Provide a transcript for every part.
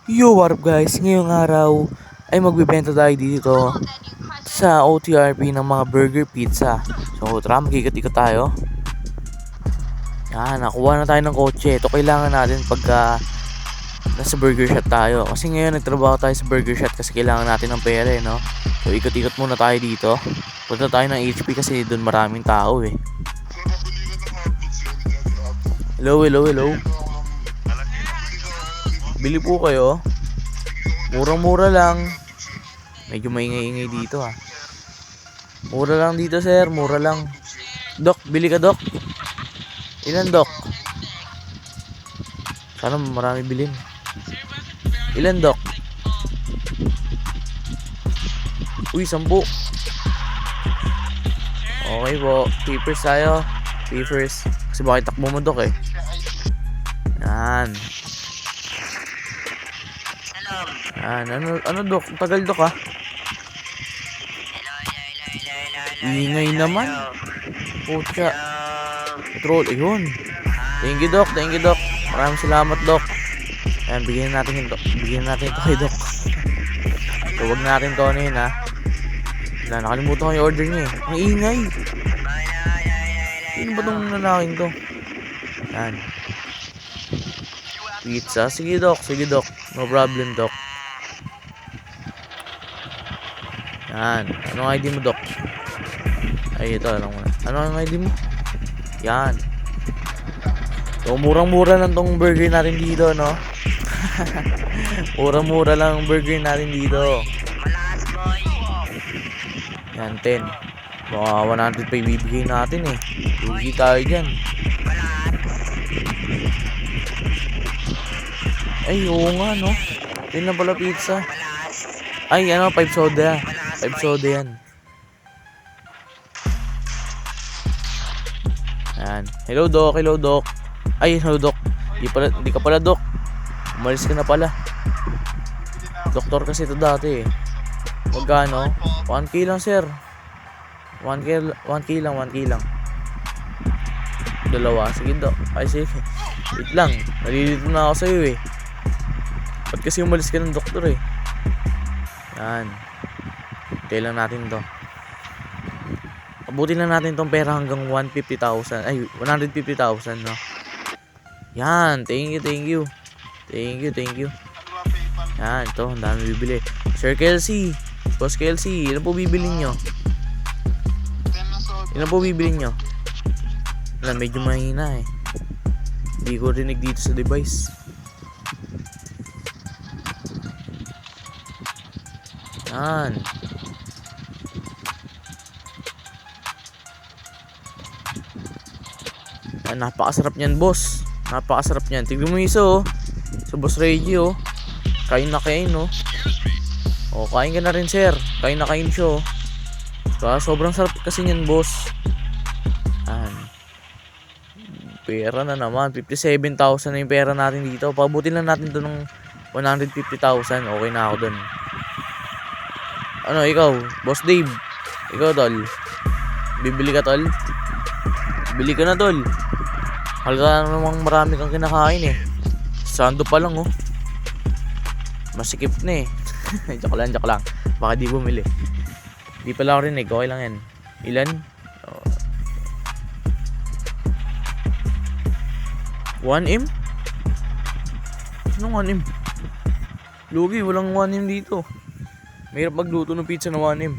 Yo, what up guys? Ngayong araw ay magbibenta tayo dito sa OTRP ng mga burger pizza. So tara, magkikot-ikot tayo. Yan, nakuha na tayo ng kotse. Ito kailangan natin pagka nasa burger shot tayo. Kasi ngayon nagtrabaho tayo sa burger shot kasi kailangan natin ng pera no. So ikot-ikot muna tayo dito. Punta tayo ng HP kasi doon maraming tao eh. Hello, hello, hello. Bili po kayo. Murang-mura lang. Medyo maingay-ingay dito ah. Mura lang dito sir, mura lang. Dok, bili ka dok. Ilan dok? Sana marami bilhin. Ilan dok? Uy, 10. Okay po, papers tayo. Papers. Kasi bakit takbo mo dok eh. Yan. Yan, ano dok? Tagal dok ah. Ingay naman. Pucha. Petrol, ayun. Thank you dok, thank you dok. Maraming salamat dok. Ayan, bigyan natin ito. Bigyan natin ito kay dok. So, huwag natin to ano yun ha. Wala, nakalimutan ko yung order niya eh. Ang ingay. Sino ba itong nanaking to? Ayan. Pizza. Sige dok, sige dok. No problem dok. Yan. Anong ID mo dok? Ay, ito. Ano ang ID mo? Yan. So, murang-mura lang tong burger natin dito, no? Murang-mura lang ang burger natin dito. Yan, 10. Baka 100 pa ibibigay natin eh. Lugi tayo dyan. Ay, oo nga, no? 10 na pala pizza. Ay, 5 soda. 5 soda yan. Yan. Hello, Doc. Hello, Doc. Ay, hello, Doc. Di ka pala, Doc. Umalis ka na pala. Doktor kasi ito dati eh. Magkano? 1K lang, sir. 1K lang, 1K lang. Dalawa. Sige, Doc. Ay, sige. Wait lang. Nalilito na ako sa'yo eh. Ba't kasi umalis ka ng doktor eh? Yan. Hintay lang natin to. Abutin lang natin tong pera hanggang 150,000. Ay, 150,000 no. Yan, thank you, thank you. Thank you, thank you. Yan, ito, ang dami bibili. Sir Kelsey, Boss Kelsey, ilan po bibili nyo? Ilan po bibili nyo? Wala, medyo mahina eh. Hindi ko rinig dito sa device. Yan. Yan, napakasarap niyan, boss. Napakasarap niyan. Tignan mo isa, oh. Sa Boss Reggie, oh. Kain na kain, oh. Oh, kain ka na rin, sir. Kain na kain siya, oh. Kaya sobrang sarap kasi niyan, boss. Yan. Pera na naman. 57,000 na yung pera natin dito. Pabutin lang natin to ng 150,000. Okay na ako dun. Ano, ikaw? Boss Dave. Ikaw, tol. Bibili ka, tol? Bili ka na, tol. Halata namang marami kang kinakain eh. Sando pa lang, oh. Masikip na eh. Joke lang, joke lang. Baka di bumili. Di pala ako rinig. Okay lang yan. Ilan? 1M? Anong 1M? Lugi, walang 1M dito. Mahirap magluto ng pizza na 1M.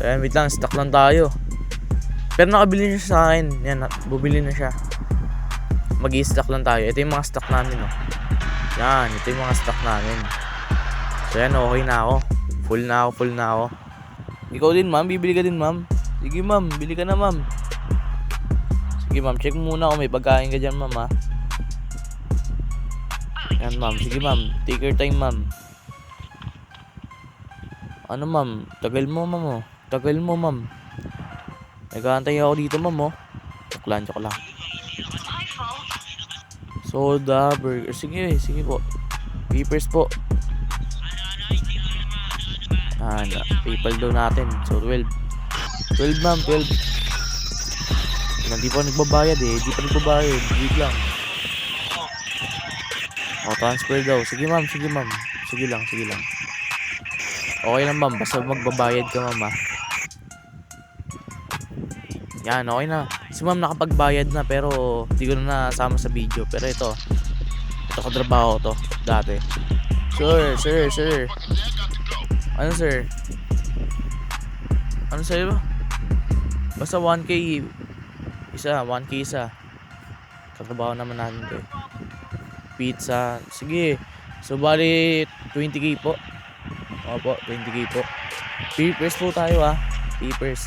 Ayan, wait lang. Stock lang tayo. Pero nakabili na siya sa akin. Yan, bumili na siya. Mag-i-stock lang tayo. Ito yung mga stock namin, oh. Yan, ito yung mga stock namin. So yan, okay na ako. Full na ako. Ikaw din, ma'am. Bibili ka din, ma'am. Sige, ma'am. Bili ka na, ma'am. Sige, ma'am. Check muna kung may pagkain ka dyan, ma'am, ha. Yan, ma'am. Sige, ma'am. Take your time, ma'am. Ano, ma'am? Tagal mo, ma'am, oh. Tagal mo, ma'am. Nag-aantay ako dito, ma'am, oh. Joke lang. Soda, burger. Sige po. Papers po. PayPal daw natin. So, 12. 12, ma'am, 12. Hindi pa nagbabayad eh. Wait lang. O, transfer daw. Sige ma'am, sige ma'am. Sige lang, sige lang. Okay lang ma'am, basta magbabayad ka ma'am ah. Yan, okay na. Si ma'am nakapagbayad na pero hindi ko na nasama sa video. Pero ito katrabaho to dati. Sir. Ano sir? Ano sa'yo? Basta 1k isa, 1k isa. Katrabaho naman natin to eh. Pizza. Sige. So bali 20k po. Opo, 20k po. Papers po tayo ah. Papers.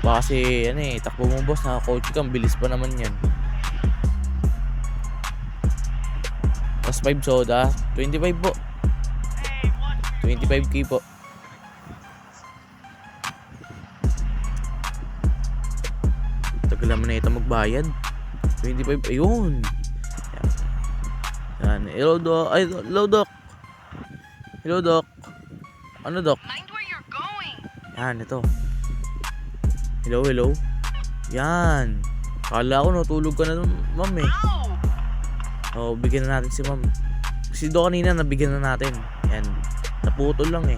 Baka kasi ano eh, takbo mo boss, naka-coach ka, bilis pa naman yan. Plus 5 soda, 25 po. 25k po. Tagal naman na ito magbayad. 25, ayun. Yan. Hello doc. Ay, hello doc. Hello doc. Ano doc? Mind where you're going. Yan, ito. Hello. Yan. Kala ko natulog ka na ma'am eh. Ow! Oh, bigyan na natin si ma'am. Kasi do kanina nabigyan na natin. Yan. Naputol lang eh.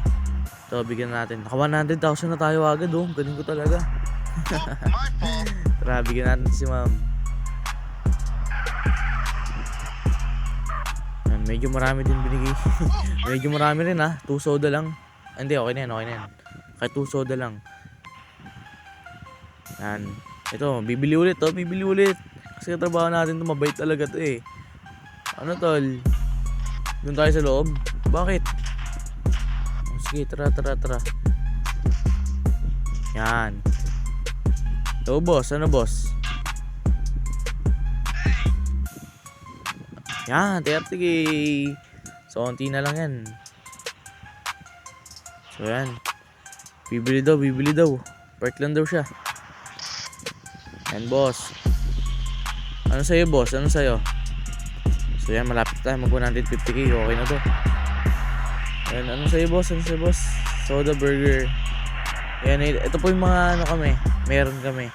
So, bigyan na natin. Naka 100,000 na tayo agad oh. Galing ko talaga. My fault. Tara, bigyan natin si ma'am. Yan, medyo marami din binigay. Medyo marami rin ha. 2 soda lang. Hindi, okay na yan. Kahit 2 soda lang. Yan. Ito, bibili ulit. Kasi trabaho natin ito, mabait talaga to eh. Ano tol? Doon tayo sa loob? Bakit? Sige, tara. Yan. Ito boss, ano boss? Yan, 30k. So, konti na lang yan. So, yan. Bibili daw. Park lang daw siya. Yan, boss. Ano sa'yo, boss? Ano sa'yo? So, yan. Malapit tayo. Mag 150k. Okay na to. Yan. Ano sa'yo, boss? Soda burger. Yan. Ito po yung mga ano kami. Meron kami.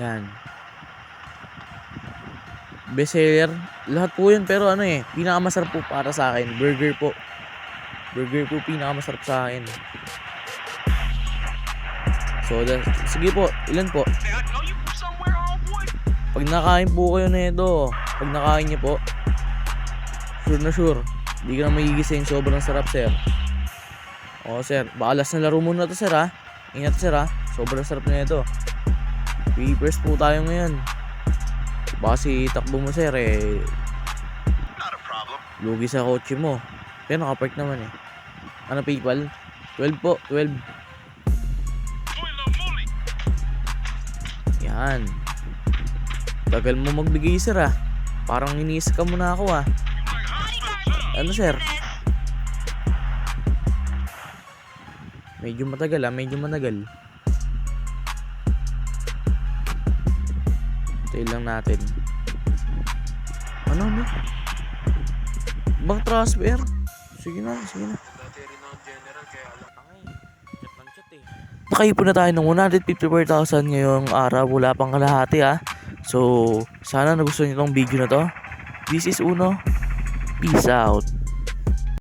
Yan. Best seller. Lahat po yun. Pero ano eh. Pinakamasarap po para sa akin. Burger po. Pinakamasarap sa akin. Soda. Sige po. Ilan po? Hey, I know you from somewhere, homeboy. Pag nakain po kayo na ito, pag nakain niyo po, sure na sure, di ka na magigising, sobrang sarap sir. Oo sir, baka last na laro muna to sir ha. Ingat sir ha, sobrang sarap na ito. Papers po tayo ngayon. Baka si takbo mo sir eh, Not a problem. lugi sa kotse mo. Pero nakapark naman eh. Ano PayPal? 12 po, 12. Yan. Tagal mo magbigay sir ah. Parang iniis ka muna ako ah. Ano sir? Medyo matagal. Tayo lang natin. Ano? Bang transfer? Sige na. Nakaipon na tayo ng 154,000 ngayong araw, wala pang kalahati ah. So, sana nagustuhan niyo tong video na to. This is Uno. Peace out.